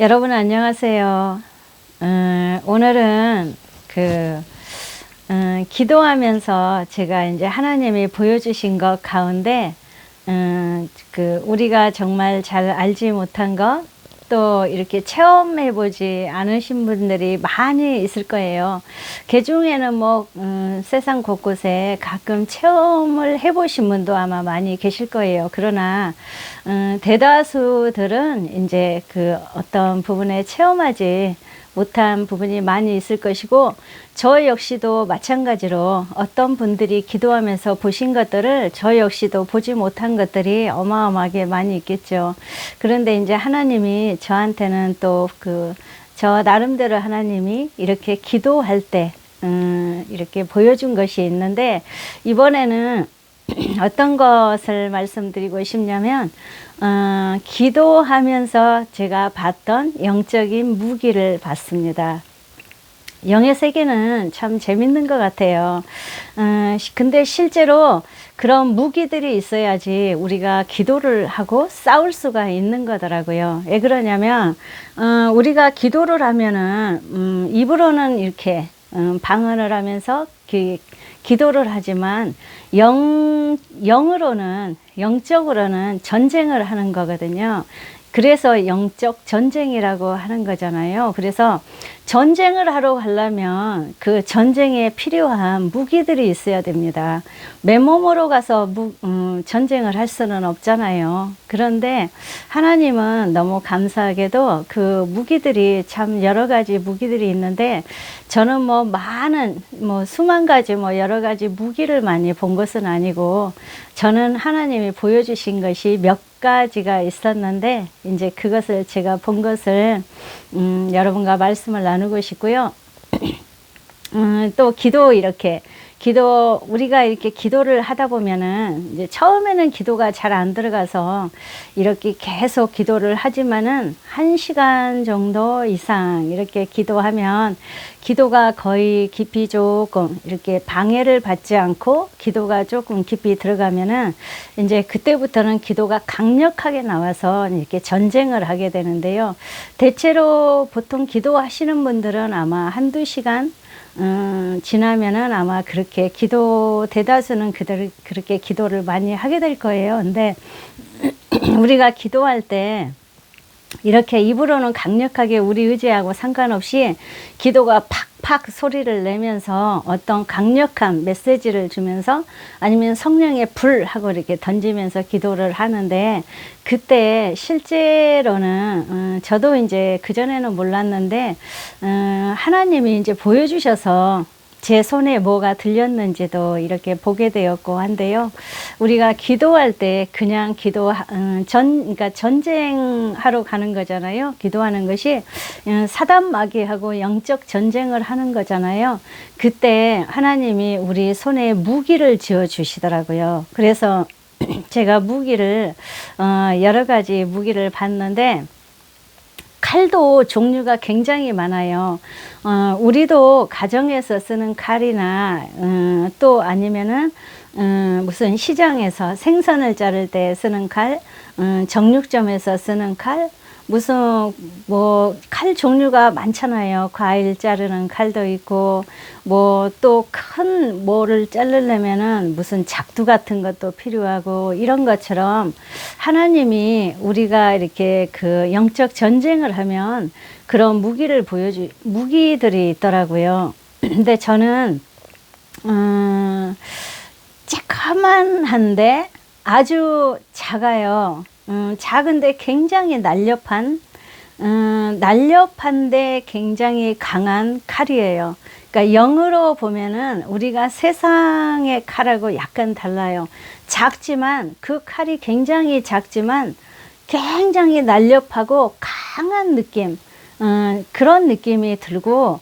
여러분 안녕하세요. 오늘은 기도하면서 제가 이제 하나님이 보여주신 것 가운데 우리가 정말 잘 알지 못한 것, 또 이렇게 체험해보지 않으신 분들이 많이 있을 거예요. 그 중에는 세상 곳곳에 가끔 체험을 해보신 분도 아마 많이 계실 거예요. 그러나 대다수들은 이제 어떤 부분에 체험하지 못한 부분이 많이 있을 것이고, 저 역시도 마찬가지로 어떤 분들이 기도하면서 보신 것들을 저 역시도 보지 못한 것들이 어마어마하게 많이 있겠죠. 그런데 이제 하나님이 저한테는 또 저 나름대로 하나님이 이렇게 기도할 때 이렇게 보여준 것이 있는데, 이번에는 어떤 것을 말씀드리고 싶냐면, 기도하면서 제가 봤던 영적인 무기를 봤습니다. 영의 세계는 참 재밌는 것 같아요. 근데 실제로 그런 무기들이 있어야지 우리가 기도를 하고 싸울 수가 있는 거더라고요. 왜 그러냐면, 우리가 기도를 하면은, 입으로는 이렇게, 방언을 하면서 기도를 하지만, 영적으로는 전쟁을 하는 거거든요. 그래서 영적 전쟁이라고 하는 거잖아요. 그래서 전쟁을 하러 가려면 그 전쟁에 필요한 무기들이 있어야 됩니다. 맨몸으로 가서 전쟁을 할 수는 없잖아요. 그런데 하나님은 너무 감사하게도 그 무기들이 참 여러 가지 무기들이 있는데, 저는 수만 가지 여러 가지 무기를 많이 본 것은 아니고, 저는 하나님이 보여주신 것이 몇 가지가 있었는데, 이제 그것을 제가 본 것을 여러분과 말씀을 나누고 싶고요. 또 우리가 이렇게 기도를 하다 보면은, 이제 처음에는 기도가 잘 안 들어가서 이렇게 계속 기도를 하지만은 1시간 정도 이상 이렇게 기도하면, 기도가 거의 깊이 조금 이렇게 방해를 받지 않고 기도가 조금 깊이 들어가면은, 이제 그때부터는 기도가 강력하게 나와서 이렇게 전쟁을 하게 되는데요. 대체로 보통 기도하시는 분들은 아마 1~2시간 지나면은 아마 대다수는 그렇게 기도를 많이 하게 될 거예요. 근데 우리가 기도할 때 이렇게 입으로는 강력하게 우리 의지하고 상관없이 기도가 팍팍 소리를 내면서 어떤 강력한 메시지를 주면서, 아니면 성령의 불하고 이렇게 던지면서 기도를 하는데, 그때 실제로는 저도 이제 그전에는 몰랐는데 하나님이 이제 보여주셔서 제 손에 뭐가 들렸는지도 이렇게 보게 되었고 한데요. 우리가 기도할 때 그냥 그러니까 전쟁하러 가는 거잖아요. 기도하는 것이 사단 마귀하고 영적 전쟁을 하는 거잖아요. 그때 하나님이 우리 손에 무기를 지어 주시더라고요. 그래서 제가 여러 가지 무기를 봤는데, 칼도 종류가 굉장히 많아요. 우리도 가정에서 쓰는 칼이나, 또 아니면은, 무슨 시장에서 생선을 자를 때 쓰는 칼, 정육점에서 쓰는 칼, 칼 종류가 많잖아요. 과일 자르는 칼도 있고, 또 큰 뭐를 자르려면은 무슨 작두 같은 것도 필요하고, 이런 것처럼 하나님이 우리가 이렇게 영적 전쟁을 하면 그런 무기들이 있더라고요. 근데 저는, 쬐까만한데 아주 작아요. 작은데 굉장히 날렵한데 굉장히 강한 칼이에요. 그러니까 영으로 보면은 우리가 세상의 칼하고 약간 달라요. 그 칼이 굉장히 작지만 굉장히 날렵하고 강한 느낌, 그런 느낌이 들고,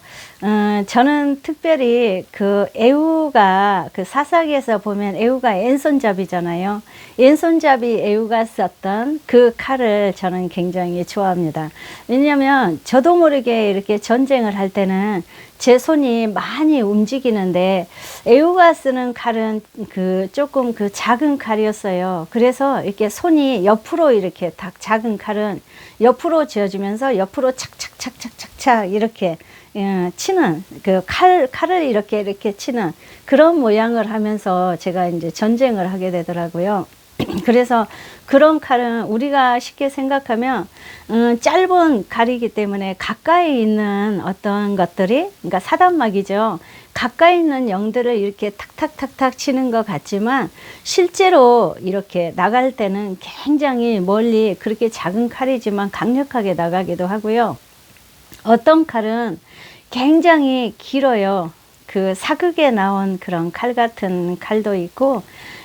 저는 특별히 그 애우가 그 사사기에서 보면 애우가 왼손잡이잖아요. 왼손잡이 애우가 썼던 그 칼을 저는 굉장히 좋아합니다. 왜냐하면 저도 모르게 이렇게 전쟁을 할 때는 제 손이 많이 움직이는데 애우가 쓰는 칼은 그 조금 그 작은 칼이었어요. 그래서 이렇게 손이 옆으로 이렇게 딱 작은 칼은 옆으로 쥐어주면서 옆으로 착착착착착착 이렇게 치는 그 칼을 이렇게 치는 그런 모양을 하면서 제가 이제 전쟁을 하게 되더라고요. 그래서 그런 칼은 우리가 쉽게 생각하면 짧은 칼이기 때문에 가까이 있는 어떤 것들이, 그러니까 사단막이죠. 가까이 있는 영들을 이렇게 탁탁탁탁 치는 것 같지만 실제로 이렇게 나갈 때는 굉장히 멀리 그렇게 작은 칼이지만 강력하게 나가기도 하고요. 어떤 칼은 굉장히 길어요. 그 사극에 나온 그런 칼 같은 칼도 있고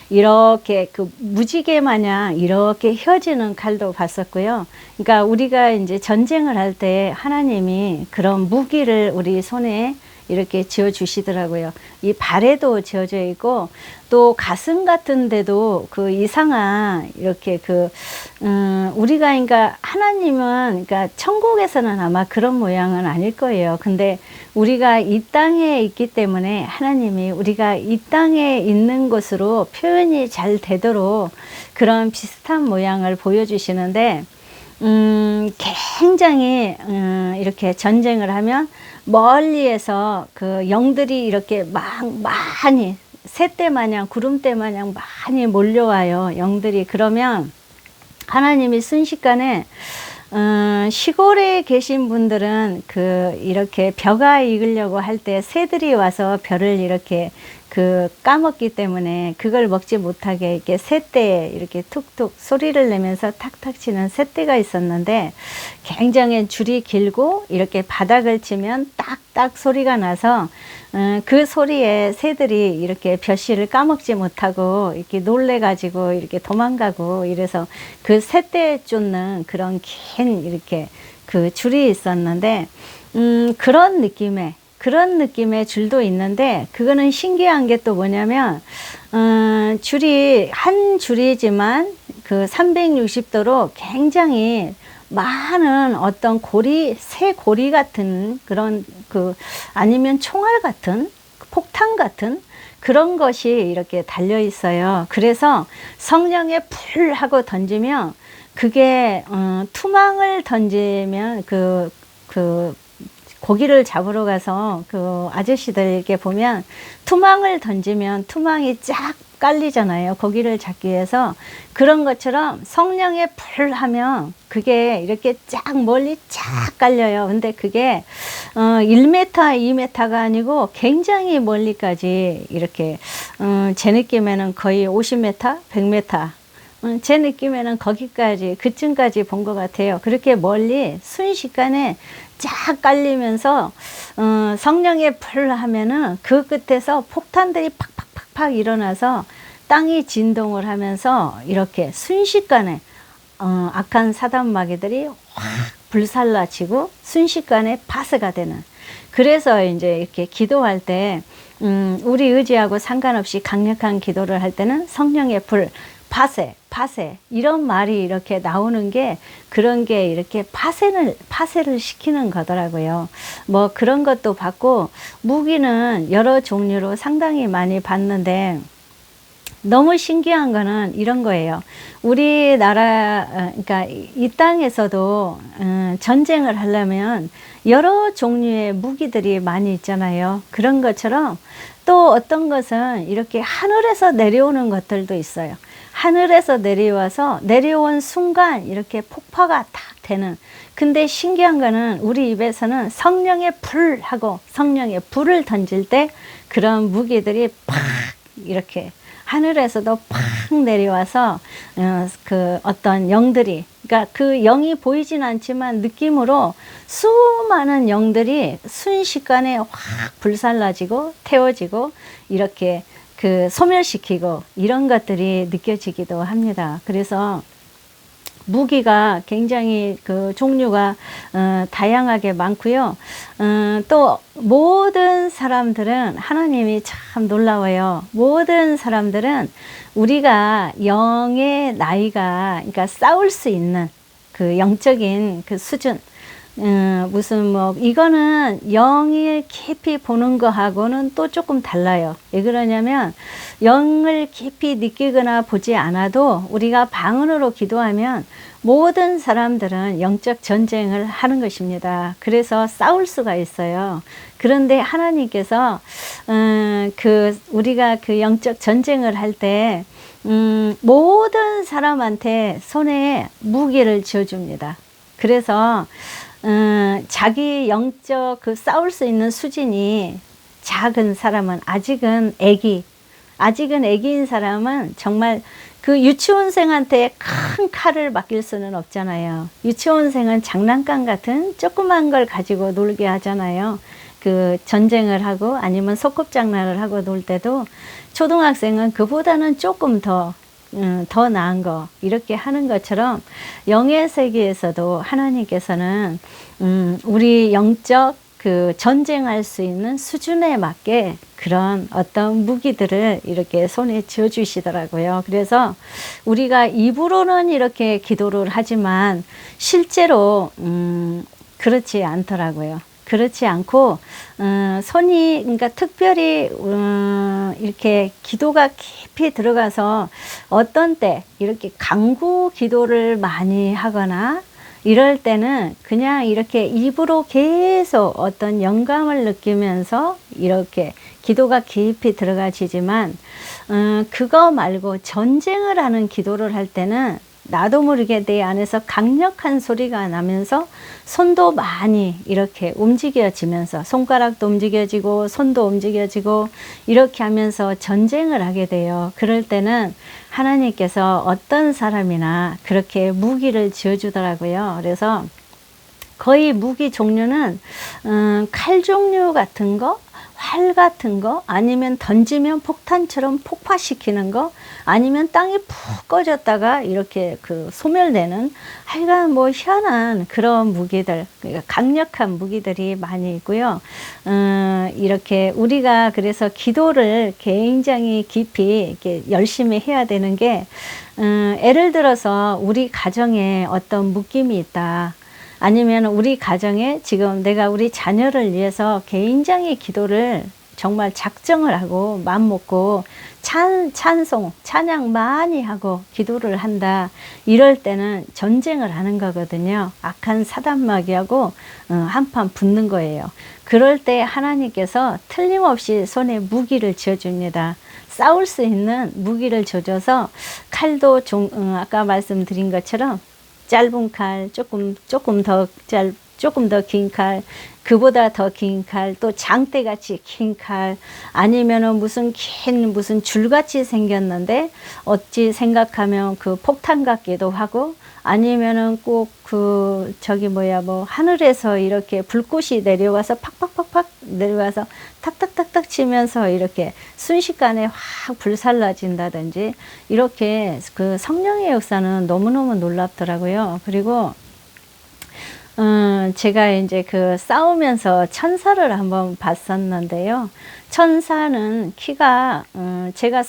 이렇게 그 무지개 마냥 이렇게 휘어지는 칼도 봤었고요. 그러니까 우리가 이제 전쟁을 할 때 하나님이 그런 무기를 우리 손에 이렇게 지어 주시더라고요. 이 발에도 지어져 있고 또 가슴 같은 데도 그 이상한 이렇게 우리가 그러니까 하나님은 그러니까 천국에서는 아마 그런 모양은 아닐 거예요. 근데 우리가 이 땅에 있기 때문에 하나님이 우리가 이 땅에 있는 것으로 표현이 잘 되도록 그런 비슷한 모양을 보여주시는데 굉장히 이렇게 전쟁을 하면 멀리에서 그 영들이 이렇게 많이 새떼 마냥 구름대 마냥 많이 몰려와요. 영들이. 그러면 하나님이 순식간에 시골에 계신 분들은 그 이렇게 벼가 익으려고 할 때 새들이 와서 벼를 이렇게 그 까먹기 때문에 그걸 먹지 못하게 이렇게 새떼에 이렇게 툭툭 소리를 내면서 탁탁 치는 새떼가 있었는데 굉장히 줄이 길고 이렇게 바닥을 치면 딱딱 소리가 나서 그 소리에 새들이 이렇게 벼씨를 까먹지 못하고 이렇게 놀래가지고 이렇게 도망가고 이래서 그 새떼 쫓는 그런 긴 이렇게 그 줄이 있었는데 그런 느낌의 줄도 있는데 그거는 신기한 게 또 뭐냐면 줄이 한 줄이지만 그 360도로 굉장히 많은 어떤 고리, 새 고리 같은 그런 아니면 총알 같은 폭탄 같은 그런 것이 이렇게 달려 있어요. 그래서 성령의 불 하고 던지면 그게 투망을 던지면 고기를 잡으러 가서 그 아저씨들에게 보면 투망을 던지면 투망이 쫙 깔리잖아요. 고기를 잡기 위해서. 그런 것처럼 성령의 불 하면 그게 이렇게 쫙 멀리 쫙 깔려요. 근데 그게 1m, 2m가 아니고 굉장히 멀리까지 이렇게 제 느낌에는 거의 50m, 100m 제 느낌에는 거기까지 그쯤까지 본 것 같아요. 그렇게 멀리 순식간에 쫙 깔리면서 성령의 불 하면은 그 끝에서 폭탄들이 팍팍팍팍 일어나서 땅이 진동을 하면서 이렇게 순식간에 악한 사단 마귀들이 확 불살라치고 순식간에 파쇄가 되는. 그래서 이제 이렇게 기도할 때 우리 의지하고 상관없이 강력한 기도를 할 때는 성령의 불 파쇄 이런 말이 이렇게 나오는 게 그런 게 이렇게 파쇄를 시키는 거더라고요. 뭐 그런 것도 봤고 무기는 여러 종류로 상당히 많이 봤는데 너무 신기한 거는 이런 거예요. 우리나라 그러니까 이 땅에서도 전쟁을 하려면 여러 종류의 무기들이 많이 있잖아요. 그런 것처럼 또 어떤 것은 이렇게 하늘에서 내려오는 것들도 있어요. 하늘에서 내려온 순간 이렇게 폭파가 딱 되는. 근데 신기한 거는 우리 입에서는 성령의 불하고 성령의 불을 던질 때 그런 무기들이 팍 이렇게 하늘에서도 팍 내려와서 그 어떤 영들이, 그러니까 그 영이 보이진 않지만 느낌으로 수많은 영들이 순식간에 확 불살라지고 태워지고 이렇게 그 소멸시키고 이런 것들이 느껴지기도 합니다. 그래서 무기가 굉장히 그 종류가 다양하게 많고요. 또 모든 사람들은 하나님이 참 놀라워요. 모든 사람들은 우리가 영의 나이가, 그러니까 싸울 수 있는 그 영적인 그 수준, 무슨 뭐 이거는 영을 깊이 보는 거하고는 또 조금 달라요. 왜 그러냐면 영을 깊이 느끼거나 보지 않아도 우리가 방언으로 기도하면 모든 사람들은 영적 전쟁을 하는 것입니다. 그래서 싸울 수가 있어요. 그런데 하나님께서 우리가 그 영적 전쟁을 할 때 모든 사람한테 손에 무기를 쥐어줍니다. 그래서 자기 영적 그 싸울 수 있는 수준이 작은 사람은 아직은 애기인 사람은 정말 그 유치원생한테 큰 칼을 맡길 수는 없잖아요. 유치원생은 장난감 같은 조그만 걸 가지고 놀게 하잖아요. 그 전쟁을 하고 아니면 소꿉장난을 하고 놀 때도 초등학생은 그보다는 조금 더 나은 거 이렇게 하는 것처럼 영의 세계에서도 하나님께서는 우리 영적 그 전쟁할 수 있는 수준에 맞게 그런 어떤 무기들을 이렇게 손에 쥐어 주시더라고요. 그래서 우리가 입으로는 이렇게 기도를 하지만 실제로 그렇지 않더라고요. 그렇지 않고 손이 그러니까 특별히 이렇게 기도가 깊이 들어가서 어떤 때 이렇게 간구 기도를 많이 하거나 이럴 때는 그냥 이렇게 입으로 계속 어떤 영감을 느끼면서 이렇게 기도가 깊이 들어가지지만 그거 말고 전쟁을 하는 기도를 할 때는 나도 모르게 내 안에서 강력한 소리가 나면서 손도 많이 이렇게 움직여지면서 손가락도 움직여지고 손도 움직여지고 이렇게 하면서 전쟁을 하게 돼요. 그럴 때는 하나님께서 어떤 사람이나 그렇게 무기를 지어주더라고요. 그래서 거의 무기 종류는 칼 종류 같은 거, 활 같은 거, 아니면 던지면 폭탄처럼 폭파시키는 거, 아니면 땅이 푹 꺼졌다가 이렇게 그 소멸되는 하여간 뭐 희한한 그런 무기들, 그러니까 강력한 무기들이 많이 있고요. 이렇게 우리가 그래서 기도를 굉장히 깊이 이렇게 열심히 해야 되는 게 예를 들어서 우리 가정에 어떤 묶임이 있다. 아니면 우리 가정에 지금 내가 우리 자녀를 위해서 굉장히 기도를 정말 작정을 하고 마음 먹고 찬양 많이 하고 기도를 한다. 이럴 때는 전쟁을 하는 거거든요. 악한 사단마귀하고 한판 붙는 거예요. 그럴 때 하나님께서 틀림없이 손에 무기를 쥐어줍니다. 싸울 수 있는 무기를 쥐어줘서 칼도 아까 말씀드린 것처럼 짧은 칼, 조금 더 긴 칼, 그보다 더 긴 칼, 또 장대같이 긴 칼, 아니면은 무슨 줄같이 생겼는데, 어찌 생각하면 그 폭탄 같기도 하고, 아니면은 꼭 하늘에서 이렇게 불꽃이 내려와서 팍팍팍팍 내려와서 탁탁탁탁 치면서 이렇게 순식간에 확 불살라진다든지, 이렇게 그 성령의 역사는 너무너무 놀랍더라고요. 그리고 제가 이제 그 싸우면서 천사를 한번 봤었는데요. 천사는 키가, 제가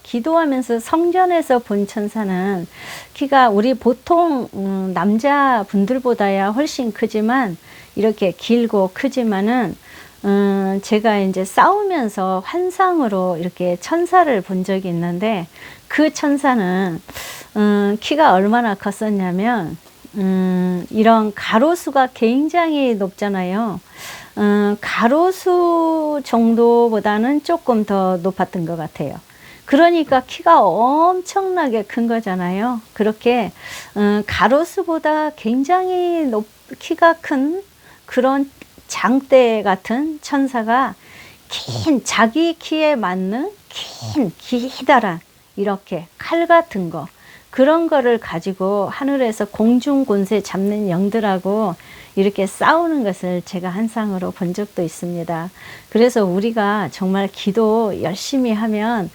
기도하면서 성전에서 본 천사는 키가 우리 보통, 남자분들보다야 훨씬 크지만, 이렇게 길고 크지만은, 제가 이제 싸우면서 환상으로 이렇게 천사를 본 적이 있는데, 그 천사는, 키가 얼마나 컸었냐면, 이런 가로수가 굉장히 높잖아요. 가로수 정도보다는 조금 더 높았던 것 같아요. 그러니까 키가 엄청나게 큰 거잖아요. 그렇게 가로수보다 굉장히 키가 큰 그런 장대 같은 천사가 자기 키에 맞는 기다란 이렇게 칼 같은 거, 그런 거를 가지고 하늘에서 공중 권세 잡는 영들하고 이렇게 싸우는 것을 제가 한상으로 본 적도 있습니다. 그래서 우리가 정말 기도 열심히 하면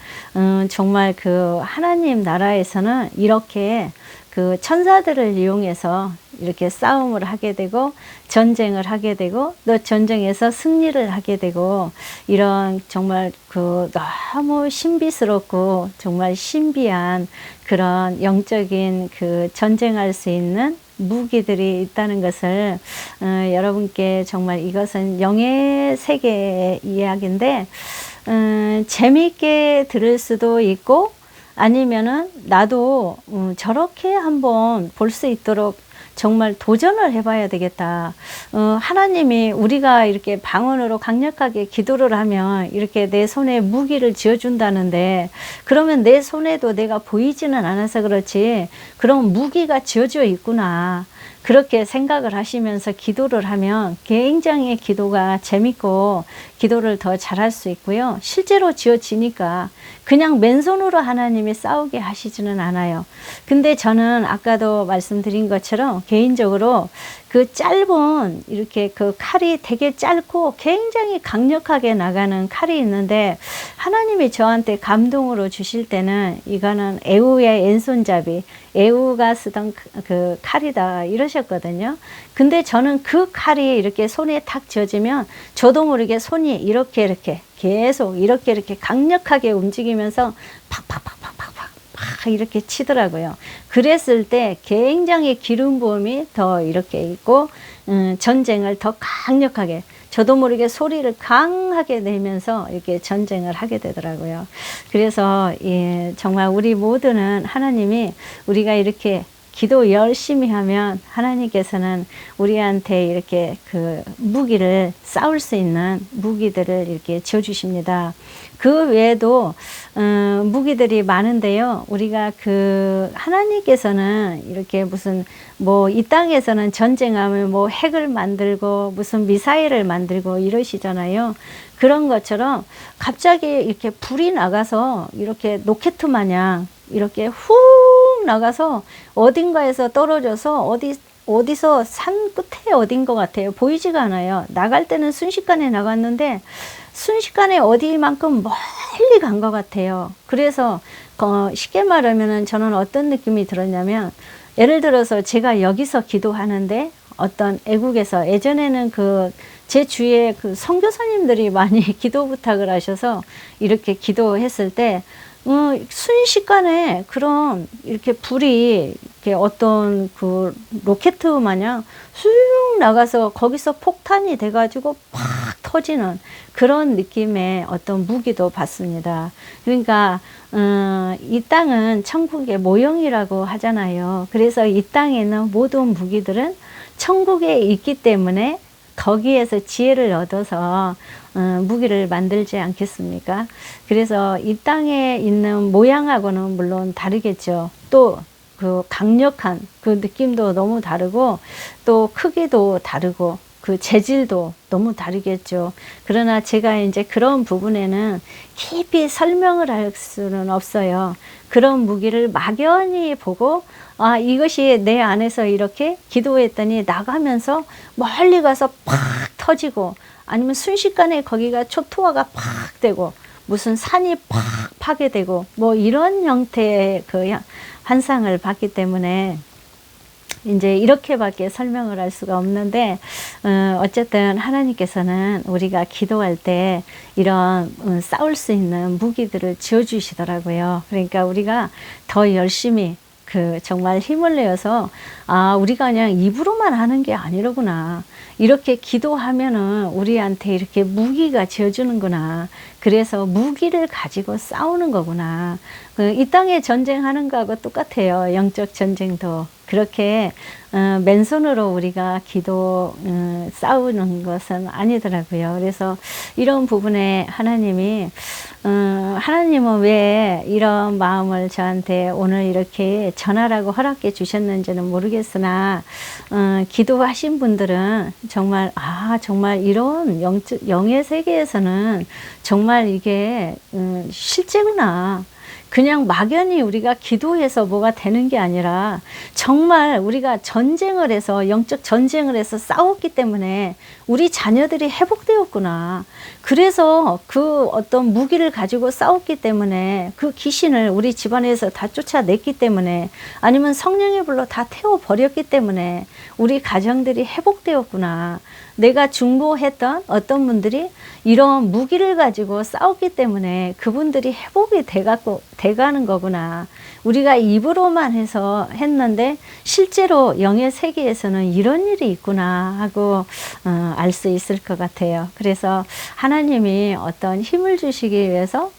정말 그 하나님 나라에서는 이렇게 그 천사들을 이용해서 이렇게 싸움을 하게 되고 전쟁을 하게 되고 또 전쟁에서 승리를 하게 되고 이런 정말 그 너무 신비스럽고 정말 신비한 그런 영적인 그 전쟁할 수 있는 무기들이 있다는 것을 여러분께 정말 이것은 영의 세계의 이야기인데 재미있게 들을 수도 있고 아니면은 나도 저렇게 한번 볼 수 있도록 정말 도전을 해봐야 되겠다. 하나님이 우리가 이렇게 방언으로 강력하게 기도를 하면 이렇게 내 손에 무기를 쥐어준다는데 그러면 내 손에도 내가 보이지는 않아서 그렇지 그럼 무기가 쥐어져 있구나. 그렇게 생각을 하시면서 기도를 하면 굉장히 기도가 재밌고 기도를 더 잘할 수 있고요. 실제로 지어지니까 그냥 맨손으로 하나님이 싸우게 하시지는 않아요. 근데 저는 아까도 말씀드린 것처럼 개인적으로 그 짧은 이렇게 그 칼이 되게 짧고 굉장히 강력하게 나가는 칼이 있는데 하나님이 저한테 감동으로 주실 때는 이거는 에우의 왼손잡이 에우가 쓰던 그 칼이다 이러셨거든요. 근데 저는 그 칼이 이렇게 손에 탁 쥐어지면 저도 모르게 손이 이렇게 계속 이렇게 강력하게 움직이면서 팍팍팍팍팍팍 막 이렇게 치더라고요. 그랬을 때 굉장히 기름 부음이 더 이렇게 있고 전쟁을 더 강력하게 저도 모르게 소리를 강하게 내면서 이렇게 전쟁을 하게 되더라고요. 그래서 예, 정말 우리 모두는 하나님이 우리가 이렇게 기도 열심히 하면 하나님께서는 우리한테 이렇게 그 무기를 싸울 수 있는 무기들을 이렇게 지어주십니다. 그 외에도 무기들이 많은데요. 우리가 그 하나님께서는 이렇게 무슨 뭐 이 땅에서는 전쟁하면 뭐 핵을 만들고 무슨 미사일을 만들고 이러시잖아요. 그런 것처럼 갑자기 이렇게 불이 나가서 이렇게 로켓 마냥 이렇게 훅 나가서 어딘가에서 떨어져서 어디서 산 끝에 어딘 것 같아요. 보이지가 않아요. 나갈 때는 순식간에 나갔는데 순식간에 어디만큼 멀리 간 것 같아요. 그래서 쉽게 말하면은 저는 어떤 느낌이 들었냐면 예를 들어서 제가 여기서 기도하는데 어떤 애국에서 예전에는 그 제 주위에 그 선교사님들이 많이 기도 부탁을 하셔서 이렇게 기도했을 때 순식간에 그런 이렇게 불이 이렇게 어떤 그 로켓 마냥 쑥 나가서 거기서 폭탄이 돼가지고 팍 터지는 그런 느낌의 어떤 무기도 봤습니다. 그러니까 이 땅은 천국의 모형이라고 하잖아요. 그래서 이 땅에 있는 모든 무기들은 천국에 있기 때문에 거기에서 지혜를 얻어서 무기를 만들지 않겠습니까? 그래서 이 땅에 있는 모양하고는 물론 다르겠죠. 또 그 강력한 그 느낌도 너무 다르고 또 크기도 다르고 그 재질도 너무 다르겠죠. 그러나 제가 이제 그런 부분에는 깊이 설명을 할 수는 없어요. 그런 무기를 막연히 보고 아 이것이 내 안에서 이렇게 기도했더니 나가면서 멀리 가서 팍 터지고 아니면 순식간에 거기가 초토화가 팍 되고 무슨 산이 팍 파괴되고 뭐 이런 형태의 그 환상을 봤기 때문에 이제 이렇게밖에 설명을 할 수가 없는데 어쨌든 하나님께서는 우리가 기도할 때 이런 싸울 수 있는 무기들을 지어주시더라고요. 그러니까 우리가 더 열심히 그 정말 힘을 내어서 아 우리가 그냥 입으로만 하는 게 아니로구나. 이렇게 기도하면은 우리한테 이렇게 무기가 지어주는구나. 그래서 무기를 가지고 싸우는 거구나. 이 땅에 전쟁하는 거하고 똑같아요. 영적 전쟁도. 그렇게 맨손으로 우리가 싸우는 것은 아니더라고요. 그래서 이런 부분에 하나님은 왜 이런 마음을 저한테 오늘 이렇게 전하라고 허락해 주셨는지는 모르겠으나 기도하신 분들은 정말 정말 이런 영의 세계에서는 정말 이게 실제구나. 그냥 막연히 우리가 기도해서 뭐가 되는 게 아니라 정말 우리가 전쟁을 해서 영적 전쟁을 해서 싸웠기 때문에 우리 자녀들이 회복되었구나. 그래서 그 어떤 무기를 가지고 싸웠기 때문에 그 귀신을 우리 집안에서 다 쫓아냈기 때문에 아니면 성령의 불로 다 태워버렸기 때문에 우리 가정들이 회복되었구나. 내가 중보했던 어떤 분들이 이런 무기를 가지고 싸웠기 때문에 그분들이 회복이 돼가는 거구나. 우리가 입으로만 해서 했는데 실제로 영의 세계에서는 이런 일이 있구나 하고 알 수 있을 것 같아요. 그래서 하나님이 어떤 힘을 주시기 위해서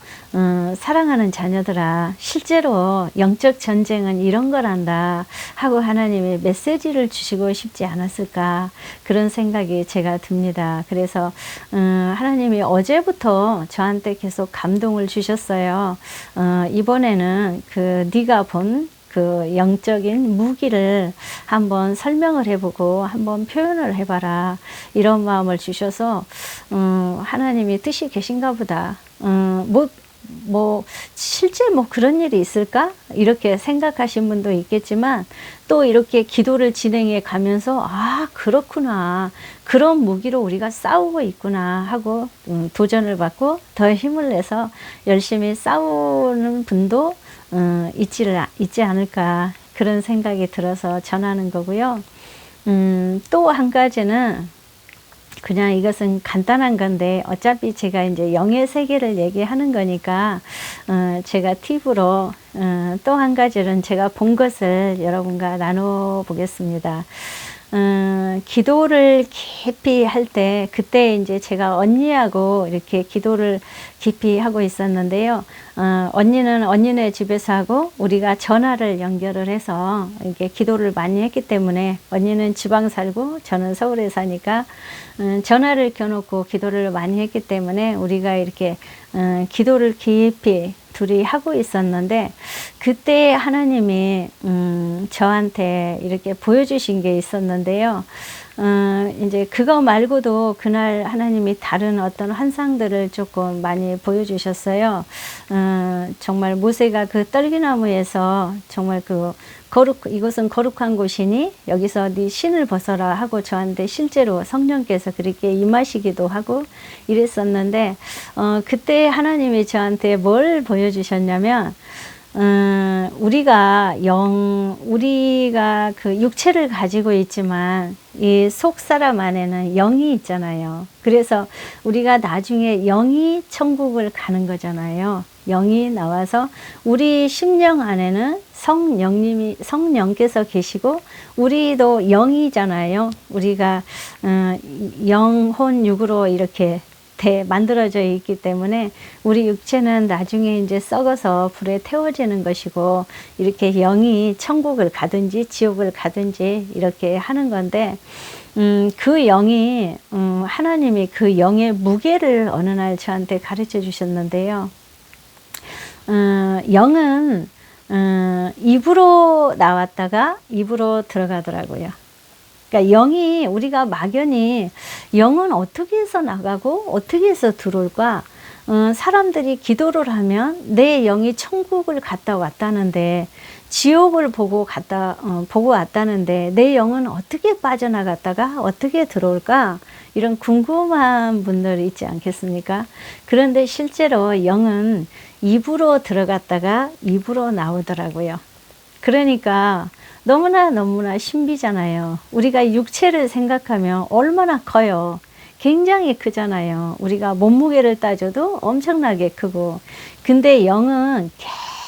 사랑하는 자녀들아, 실제로 영적 전쟁은 이런 거란다 하고 하나님이 메시지를 주시고 싶지 않았을까, 그런 생각이 제가 듭니다. 그래서 하나님이 어제부터 저한테 계속 감동을 주셨어요. 이번에는 네가 본 그 영적인 무기를 한번 설명을 해보고 한번 표현을 해봐라, 이런 마음을 주셔서 하나님이 뜻이 계신가 보다. 실제 그런 일이 있을까? 이렇게 생각하신 분도 있겠지만, 또 이렇게 기도를 진행해 가면서, 그렇구나. 그런 무기로 우리가 싸우고 있구나 하고 도전을 받고 더 힘을 내서 열심히 싸우는 분도 있지 않을까, 그런 생각이 들어서 전하는 거고요. 또 한 가지는 그냥 이것은 간단한 건데, 어차피 제가 이제 영의 세계를 얘기하는 거니까 제가 팁으로 또 한 가지는 제가 본 것을 여러분과 나눠 보겠습니다. 기도를 깊이 할 때, 그때 이제 제가 언니하고 이렇게 기도를 깊이 하고 있었는데요. 언니는 언니네 집에서 하고 우리가 전화를 연결을 해서 이렇게 기도를 많이 했기 때문에, 언니는 지방 살고 저는 서울에 사니까 전화를 켜놓고 기도를 많이 했기 때문에 우리가 이렇게 기도를 깊이 둘이 하고 있었는데, 그때 하나님이 저한테 이렇게 보여주신 게 있었는데요. 이제 그거 말고도 그날 하나님이 다른 어떤 환상들을 조금 많이 보여주셨어요. 정말 모세가 그 떨기나무에서 정말 이곳은 거룩한 곳이니 여기서 네 신을 벗어라 하고 저한테 실제로 성령께서 그렇게 임하시기도 하고 이랬었는데, 그때 하나님이 저한테 뭘 보여주셨냐면, 우리가 그 육체를 가지고 있지만 이 속 사람 안에는 영이 있잖아요. 그래서 우리가 나중에 영이 천국을 가는 거잖아요. 영이 나와서 우리 심령 안에는 성령께서 계시고, 우리도 영이잖아요. 우리가 영혼 육으로 이렇게 만들어져 있기 때문에 우리 육체는 나중에 이제 썩어서 불에 태워지는 것이고, 이렇게 영이 천국을 가든지 지옥을 가든지 이렇게 하는 건데, 그 영이 하나님이 그 영의 무게를 어느 날 저한테 가르쳐 주셨는데요. 영은 입으로 나왔다가 입으로 들어가더라고요. 그러니까 영이, 우리가 막연히 영은 어떻게 해서 나가고 어떻게 해서 들어올까? 사람들이 기도를 하면 내 영이 천국을 갔다 왔다는데, 지옥을 보고 왔다는데 내 영은 어떻게 빠져나갔다가 어떻게 들어올까? 이런 궁금한 분들 있지 않겠습니까? 그런데 실제로 영은 입으로 들어갔다가 입으로 나오더라고요. 그러니까 너무나 신비잖아요. 우리가 육체를 생각하면 얼마나 커요. 굉장히 크잖아요. 우리가 몸무게를 따져도 엄청나게 크고, 근데 영은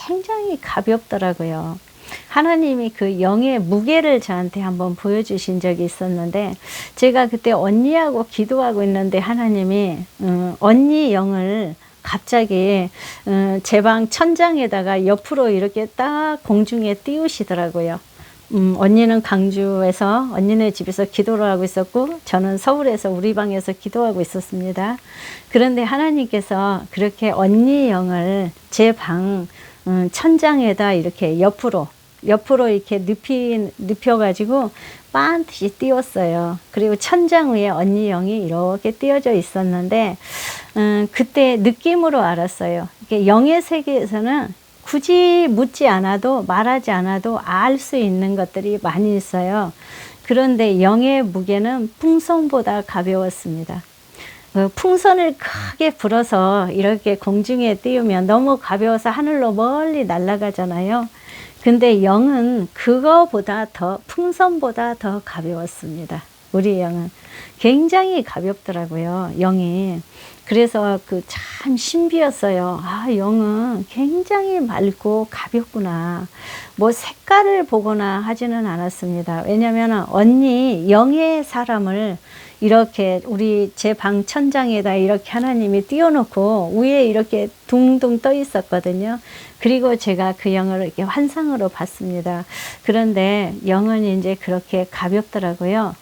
굉장히 가볍더라고요. 하나님이 그 영의 무게를 저한테 한번 보여주신 적이 있었는데, 제가 그때 언니하고 기도하고 있는데 하나님이 언니 영을 갑자기 제 방 천장에다가 옆으로 이렇게 딱 공중에 띄우시더라고요. 언니는 강주에서 언니네 집에서 기도를 하고 있었고, 저는 서울에서 우리 방에서 기도하고 있었습니다. 그런데 하나님께서 그렇게 언니 영을 제 방 천장에다 이렇게 옆으로 이렇게 눕혀가지고 반드시 띄웠어요. 그리고 천장 위에 언니 영이 이렇게 띄어져 있었는데, 그때 느낌으로 알았어요. 이게 영의 세계에서는 굳이 묻지 않아도 말하지 않아도 알 수 있는 것들이 많이 있어요. 그런데 영의 무게는 풍선보다 가벼웠습니다. 풍선을 크게 불어서 이렇게 공중에 띄우면 너무 가벼워서 하늘로 멀리 날아가잖아요. 근데 영은 그거보다 더, 풍선보다 더 가벼웠습니다. 우리 영은 굉장히 가볍더라고요, 영이. 그래서 그 참 신비였어요. 아, 영은 굉장히 맑고 가볍구나. 뭐 색깔을 보거나 하지는 않았습니다. 왜냐면 언니 영의 사람을 이렇게 우리 제 방 천장에다 이렇게 하나님이 띄워놓고 위에 이렇게 둥둥 떠 있었거든요. 그리고 제가 그 영을 이렇게 환상으로 봤습니다. 그런데 영은 이제 그렇게 가볍더라고요.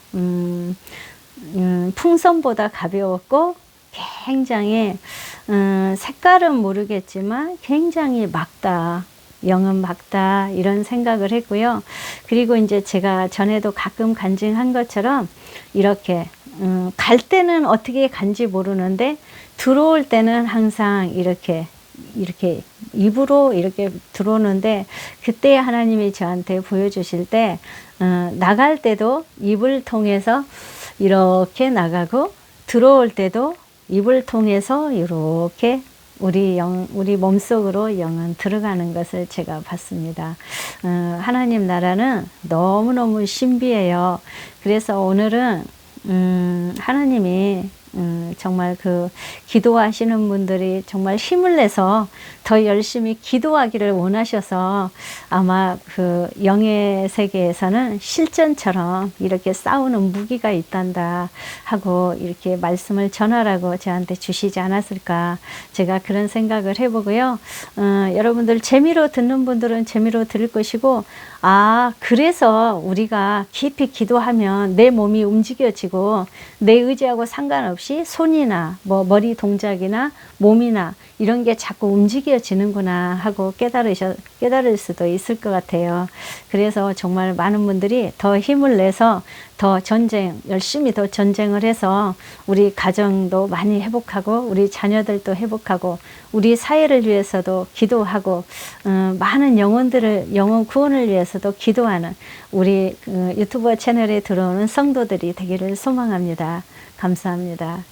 풍선보다 가벼웠고 굉장히 색깔은 모르겠지만 굉장히 맑다. 영은 맑다 이런 생각을 했고요. 그리고 이제 제가 전에도 가끔 간증한 것처럼 이렇게 갈 때는 어떻게 간지 모르는데 들어올 때는 항상 이렇게 입으로 이렇게 들어오는데 그때 하나님이 저한테 보여주실 때 나갈 때도 입을 통해서 이렇게 나가고 들어올 때도 입을 통해서 이렇게 우리 몸속으로 영은 들어가는 것을 제가 봤습니다. 하나님 나라는 너무너무 신비해요. 그래서 오늘은 하나님이 정말 그 기도하시는 분들이 정말 힘을 내서 더 열심히 기도하기를 원하셔서 아마 그 영의 세계에서는 실전처럼 이렇게 싸우는 무기가 있단다 하고 이렇게 말씀을 전하라고 저한테 주시지 않았을까, 제가 그런 생각을 해보고요. 여러분들 재미로 듣는 분들은 재미로 들을 것이고, 아, 그래서 우리가 깊이 기도하면 내 몸이 움직여지고 내 의지하고 상관없이 손이나 뭐 머리 동작이나 몸이나 이런 게 자꾸 움직여지는구나 하고 깨달을 수도 있을 것 같아요. 그래서 정말 많은 분들이 더 힘을 내서 더 열심히 더 전쟁을 해서 우리 가정도 많이 회복하고 우리 자녀들도 회복하고 우리 사회를 위해서도 기도하고 많은 영혼 구원을 위해서도 기도하는 우리 유튜브 채널에 들어오는 성도들이 되기를 소망합니다. 감사합니다.